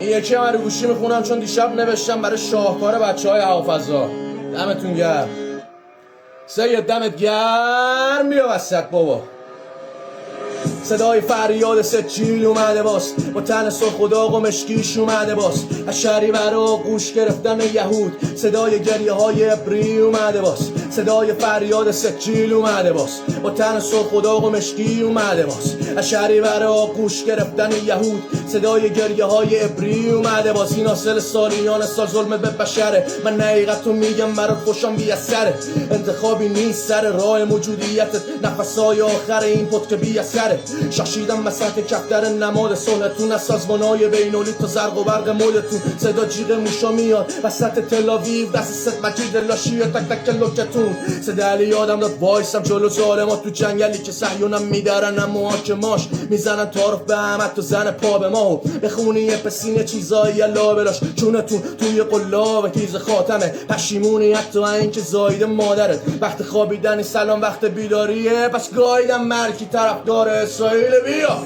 یکی من رو گوشی میخونم چون دیشب نوشتم برای شاهکار بچه های حافظا. دمتون گرم سید، دمت گرم. بیا وسط بابا. صدای فریاد سجیل اومده باس، با تن سرخ و داغ و مشکیش اومده باس. از شهری برا گوش گرفتن یهود، صدای گریه های ابری اومده باس. صدای فریاد سجیل اومده باس، با تن سرخ و داغ و مشکی اومده باس. از شهری برا گوش گرفتن یهود، صدای گریه های ابری اومده باس. این حاصل سالیان سال ظلم به بشره. من حقیقتو میگم برات خوشم بی اثره. انتخابی نیست سر راه موجودیتت، نفسای آخر این پد که بی اثره. شاشیدم وسط کفتر نماد صلحتون، از سازمانای بینولی تا زرق و برق مولتون. صدا جیغ موشا میاد وسط تلاویو، دست ست مجید لاشیه تک تک لوکتون. صدا علی یادم داد وایسم جلو ظالمات تو جنگلی که صهیونم میدارن اما حاکماش میزنن تعارف به احمد تو زن پا به ما. بخونی یه پسینه چیزایی الا بلاش چونتون توی قلاب تیز خاتمه. پشیمونی حتی این که زایده مادرت. وقت خوابیدنی سلام وقت بیداریه، پس گایدم مرکی طرفدار اسرائیل. بیا